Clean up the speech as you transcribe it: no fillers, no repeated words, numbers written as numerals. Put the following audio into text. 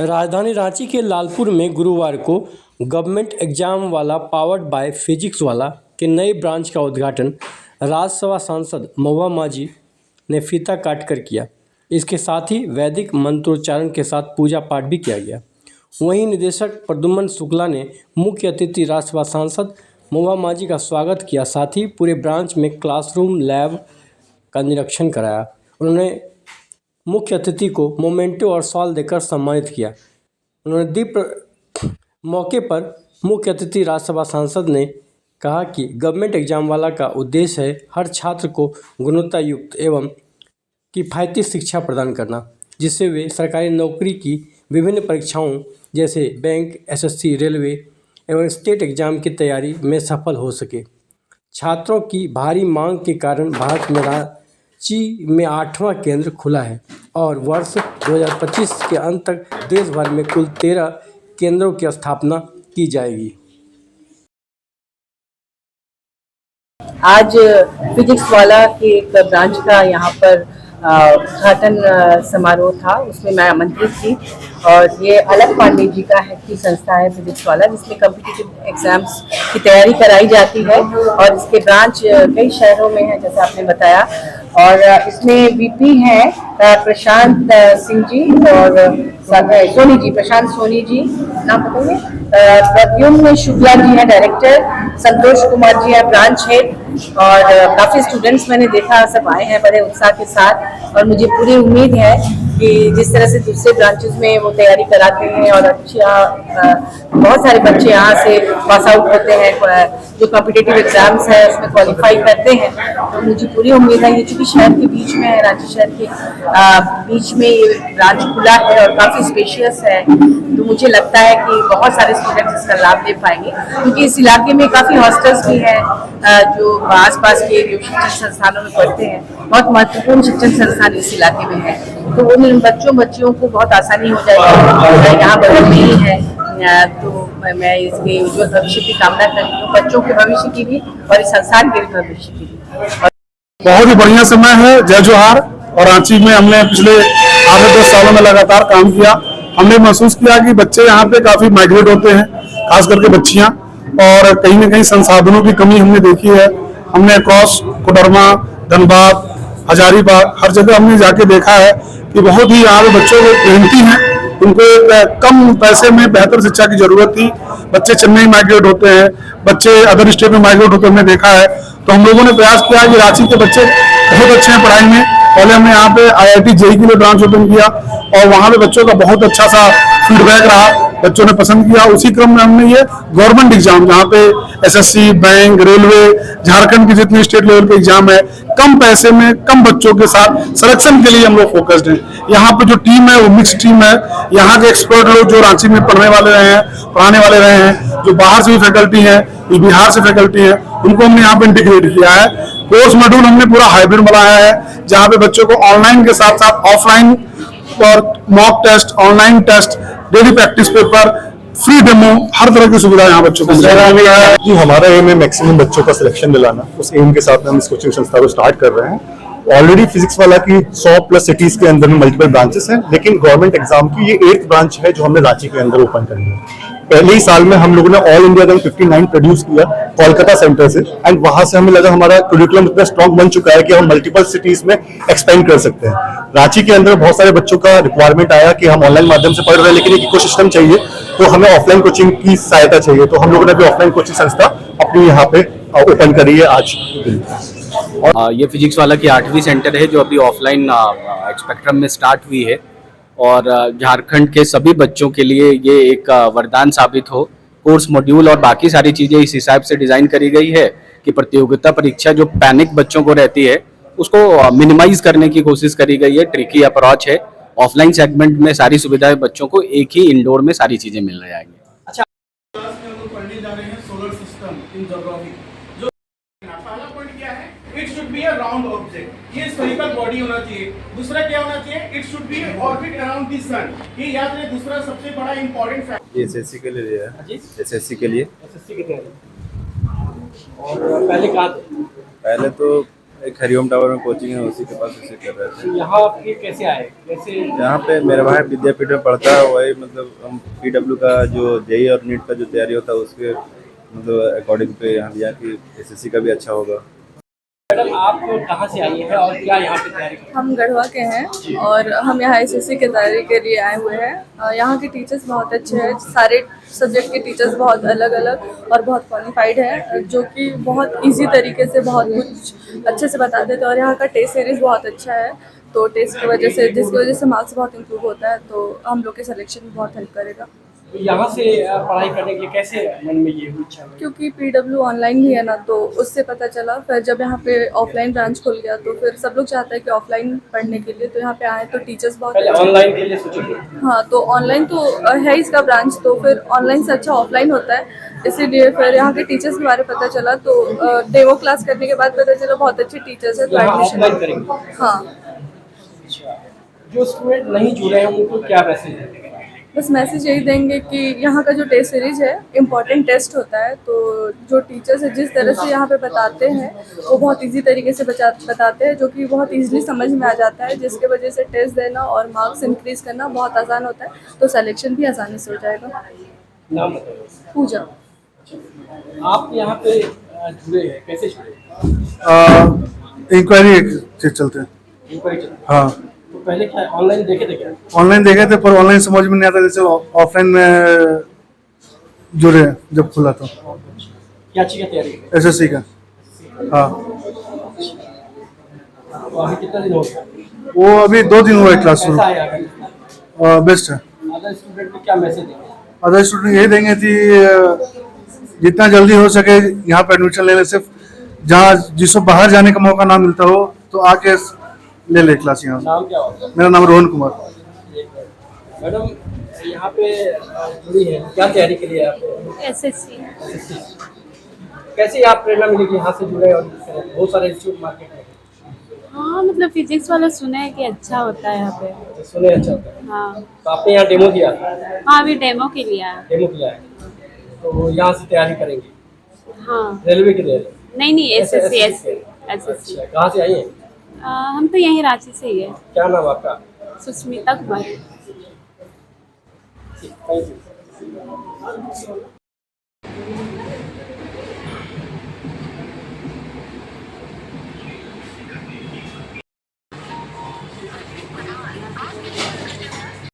राजधानी रांची के लालपुर में गुरुवार को गवर्नमेंट एग्जाम वाला पावर्ड बाय फिजिक्स वाला के नए ब्रांच का उद्घाटन राज्यसभा सांसद महुआ माझी ने फीता काटकर किया। इसके साथ ही वैदिक मंत्रोच्चारण के साथ पूजा पाठ भी किया गया। वहीं निदेशक प्रद्युम्न शुक्ला ने मुख्य अतिथि राज्यसभा सांसद महुआ माझी का स्वागत किया, साथ ही पूरे ब्रांच में क्लासरूम लैब का निरीक्षण कराया। उन्होंने मुख्य अतिथि को मोमेंटो और शॉल देकर सम्मानित किया। मौके पर मुख्य अतिथि राज्यसभा सांसद ने कहा कि गवर्नमेंट एग्जाम वाला का उद्देश्य है हर छात्र को गुणवत्ता युक्त एवं किफ़ायती शिक्षा प्रदान करना, जिससे वे सरकारी नौकरी की विभिन्न परीक्षाओं जैसे बैंक, एसएससी, रेलवे एवं स्टेट एग्जाम की तैयारी में सफल हो सके। छात्रों की भारी मांग के कारण भारत में रांची में 8वां केंद्र खुला है और वर्ष 2025 के अंत तक देश भर में कुल 13 केंद्रों की स्थापना की जाएगी। आज फिजिक्स वाला के एक ब्रांच का यहाँ पर उद्घाटन समारोह था, उसमें मैं आमंत्रित थी और ये अलग पांडे जी का है की संस्था है फिजिक्स वाला, जिसमें कॉम्पिटिटिव एग्जाम्स की तैयारी कराई जाती है और इसके ब्रांच कई शहरों में है जैसे आपने बताया। और इसमें वीपी हैं प्रशांत सिंह जी और सोनी जी, प्रशांत सोनी जी नाम बताइए, प्रद्युम्न शुक्ला जी हैं डायरेक्टर, संतोष कुमार जी हैं ब्रांच हेड और काफ़ी स्टूडेंट्स मैंने देखा सब आए हैं बड़े उत्साह के साथ। और मुझे पूरी उम्मीद है कि जिस तरह से दूसरे ब्रांचेस में वो तैयारी कराते हैं और बहुत सारे बच्चे यहाँ से पास आउट होते हैं, जो कॉम्पिटिटिव एग्जाम्स है उसमें क्वालिफाई करते हैं, तो मुझे पूरी उम्मीद है। ये चूँकि शहर के बीच में है, रांची शहर के बीच में ये ब्रांच खुला है और काफ़ी स्पेशियस है, तो मुझे लगता है कि बहुत सारे स्टूडेंट्स इसका लाभ ले पाएंगे, क्योंकि इस इलाके में काफ़ी हॉस्टल्स भी हैं जो आसपास के जो शिक्षण संस्थानों में पढ़ते हैं। बहुत महत्वपूर्ण शिक्षण संस्थान इस इलाके में है, तो उन बच्चियों को बहुत आसानी हो जाएगी। यहाँ बगल में ही है, तो मैं इसके उज्ज्वल भविष्य की कामना करती हूँ, बच्चों के भविष्य की भी और इस संस्थान के भविष्य की भी। बहुत ही बढ़िया समय है, जय जोहार। और रांची में हमने पिछले 8-10 सालों में लगातार काम किया। हमने महसूस किया कि बच्चे यहाँ पे काफी माइग्रेट होते हैं, खास करके बच्चियाँ, और कहीं न कहीं संसाधनों की कमी हमने देखी है। हमने क्रॉस, कोडरमा, धनबाद, हजारीबाग हर जगह हमने जाके देखा है कि बहुत ही यहाँ पे बच्चों को मेहनती हैं, उनको कम पैसे में बेहतर शिक्षा की जरूरत थी। बच्चे चेन्नई माइग्रेट होते हैं, बच्चे अदर स्टेट में माइग्रेट होते हमने देखा है। तो हम लोगों ने प्रयास किया कि रांची के बच्चे बहुत अच्छे हैं पढ़ाई में। पहले हमने यहाँ पे IIT JEE के लिए ब्रांच ओपन किया और वहाँ पे बच्चों का बहुत अच्छा सा फीडबैक रहा, बच्चों ने पसंद किया। उसी क्रम में हमने ये गवर्नमेंट एग्जाम जहाँ पे SSC, बैंक, रेलवे, झारखंड के जितने स्टेट लेवल के एग्जाम है, कम पैसे में कम बच्चों के साथ सिलेक्शन के लिए हम लोग फोकस्ड हैं। यहाँ पे जो टीम है वो मिक्स टीम है। यहाँ के एक्सपर्ट लोग जो रांची में पढ़ने वाले रहे हैं, पढ़ाने वाले रहे हैं, जो बाहर से भी फैकल्टी है, बिहार से फैकल्टी है, उनको हमने यहाँ पे इंटीग्रेट किया है। कोर्स मॉड्यूल हमने पूरा हाइब्रिड बनाया है, जहाँ पे बच्चों को ऑनलाइन के साथ साथ ऑफलाइन और mock test, online test, daily practice paper, free demo, हर तरह की सुविधा यहाँ बच्चों को है। कि हमारा एम है मैक्सिमम बच्चों का सिलेक्शन दिलाना। उस एम के साथ हम इस कोचिंग संस्था को स्टार्ट कर रहे हैं। ऑलरेडी फिजिक्स वाला की 100+ सिटीज के अंदर में मल्टीपल ब्रांचेस हैं, लेकिन गवर्नमेंट एग्जाम की ये 8th ब्रांच है जो हमने रांची के अंदर ओपन करनी है। पहले ही साल में हम लोगों ने ऑल इंडिया रैंक 59 प्रोड्यूस किया कोलकाता सेंटर से, एंड वहां से हमें लगा हमारा करिकुलम इतना स्ट्रॉन्ग बन चुका है कि हम मल्टीपल सिटीज में एक्सपेंड कर सकते हैं। रांची के अंदर बहुत सारे बच्चों का रिक्वायरमेंट आया कि हम ऑनलाइन माध्यम से पढ़ रहे हैं, लेकिन एक इकोसिस्टम चाहिए, तो हमें ऑफलाइन कोचिंग की सहायता चाहिए। तो हम लोगों ने भी ऑफलाइन कोचिंग संस्था अपनी यहाँ पे ओपन करी है आज। ये फिजिक्स वाला की 8वीं सेंटर है जो अभी ऑफलाइन स्पेक्ट्रम में स्टार्ट हुई है और झारखंड के सभी बच्चों के लिए ये एक वरदान साबित हो। कोर्स मॉड्यूल और बाकी सारी चीज़ें इस हिसाब से डिज़ाइन करी गई है कि प्रतियोगिता परीक्षा जो पैनिक बच्चों को रहती है उसको मिनिमाइज करने की कोशिश करी गई है। ट्रिकी अप्रोच है। ऑफलाइन सेगमेंट में सारी सुविधाएं बच्चों को एक ही इंडोर में सारी चीज़ें मिल जाएंगी। अच्छा, पढ़ने जा रहे हैं सोलर सिस्टम इन ज्योग्राफी। जो पहला पॉइंट क्या है, it should be a round object, ये स्फेरिकल बॉडी होना चाहिए। दूसरा क्या होना चाहिए, it should be orbit around the sun. ये याद रहे। दूसरा सबसे बड़ा इंपॉर्टेंट फैक्टर SSC के लिए है जी, SSC के लिए। SSC की तैयारी और पहले कहाँ थे? पहले तो एक हरिओम टावर में कोचिंग है, उसी के पास उसे कर रहे थे। यहाँ आपके कैसे आए, कैसे? यहाँ पे मेरा भाई विद्यापीठ में पढ़ता है, वही मतलब हम पीडब्ल्यू का जो जेई और नीट का जो तैयारी होता है उसके मतलब अकॉर्डिंग पे यहाँ दिया कि एसएससी का भी अच्छा होगा। मैडम आप कहाँ से आई हैं और क्या यहाँ पे तैयारी कर रही हम गढ़वा के हैं और हम यहाँ एसएससी की तैयारी के लिए आए हुए हैं। यहाँ के टीचर्स बहुत अच्छे हैं, सारे सब्जेक्ट के टीचर्स बहुत अलग अलग और बहुत क्वालिफाइड हैं, जो कि बहुत इजी तरीके से बहुत कुछ अच्छे से बताते थे। और यहाँ का टेस्ट सीरीज़ बहुत अच्छा है, तो टेस्ट की वजह से, जिसकी वजह से मार्क्स बहुत इंप्रूव होता है, तो हम लोग के सिलेक्शन में बहुत हेल्प करेगा। हैं? यहाँ से पढ़ाई करने के लिए कैसे मन में ये हुई इच्छा हुई? क्योंकि पीडब्ल्यू ऑनलाइन ही है ना, तो उससे पता चला। फिर जब यहाँ पे ऑफलाइन ब्रांच खुल गया तो फिर सब लोग चाहते हैं कि ऑफलाइन पढ़ने के लिए, तो यहाँ पे आए तो टीचर्स बहुत पहले अच्छे हैं। ऑनलाइन के लिए सोचे थे? हाँ, तो ऑनलाइन तो है इसका ब्रांच, तो फिर ऑनलाइन से अच्छा ऑफलाइन होता है, इसीलिए फिर यहाँ के टीचर्स के बारे में पता चला। तो डेमो क्लास करने के बाद पता चला बहुत अच्छे टीचर्स हैं, तो यहाँ ऑफलाइन एडमिशन। करेंगे? हाँ, अच्छा, जो स्टूडेंट नहीं जुड़े हैं उनको क्या मैसेज देंगे? बस मैसेज यही देंगे कि यहाँ का जो टेस्ट सीरीज है इम्पॉर्टेंट टेस्ट होता है, तो जो टीचर्स है जिस तरह से यहाँ पे बताते हैं वो बहुत इजी तरीके से बताते हैं, जो कि बहुत इजीली समझ में आ जाता है, जिसके वजह से टेस्ट देना और मार्क्स इंक्रीज करना बहुत आसान होता है, तो सिलेक्शन भी आसानी से हो जाएगा। नाम बताइए। पूजा। आप यहाँ पे जुड़े हैं, कैसे जुड़े? इंक्वायरी से चलते हैं। इंक्वायरी चलती है। हाँ, तो पहले क्या ऑनलाइन देखे थे क्या? ऑनलाइन देखे थे पर ऑनलाइन समझ में नहीं आता, जैसे ऑफलाइन में जुड़े जब खुला था क्या चीज़ की तैयारी कर? एसएससी का। हाँ, तो अभी कितना दिन हो गया? वो अभी 2 दिन हुआ है क्लास शुरू। कैसा है अगर बेस्ट है। अदर स्टूडेंट को क्या मैसेज देंगे? अदर स्टूडेंट यही देंगे कि जितना जल्दी हो सके यहाँ पे एडमिशन ले ले। सिर्फ जहाँ जिसको बाहर जाने का मौका ना मिलता हो तो आके ले ले क्लास यहाँ से। नाम क्या होगा? मेरा नाम रोहन कुमार। मैडम यहाँ पे जुड़ी है, क्या तैयारी के लिए आप? एसएससी। कैसे आप प्रेरणा मिली कि यहाँ से जुड़े और बहुत सारे इंस्टीट्यूट मार्केट में? हाँ, मतलब फिजिक्स वाला सुना है कि अच्छा होता है यहाँ पे। सुने अच्छा होता है। हाँ। तो आपने यहाँ डेमो दिया? हाँ, अभी डेमो के लिए आया। डेमो किया है, तो यहाँ से तैयारी करेंगे? हाँ। रेलवे के लिए? नहीं, एसएससी। अच्छा, कहाँ से आई है? हम तो यहीं रांची से ही है। क्या नाम आपका? सुष्मिता कुमार। Thank you.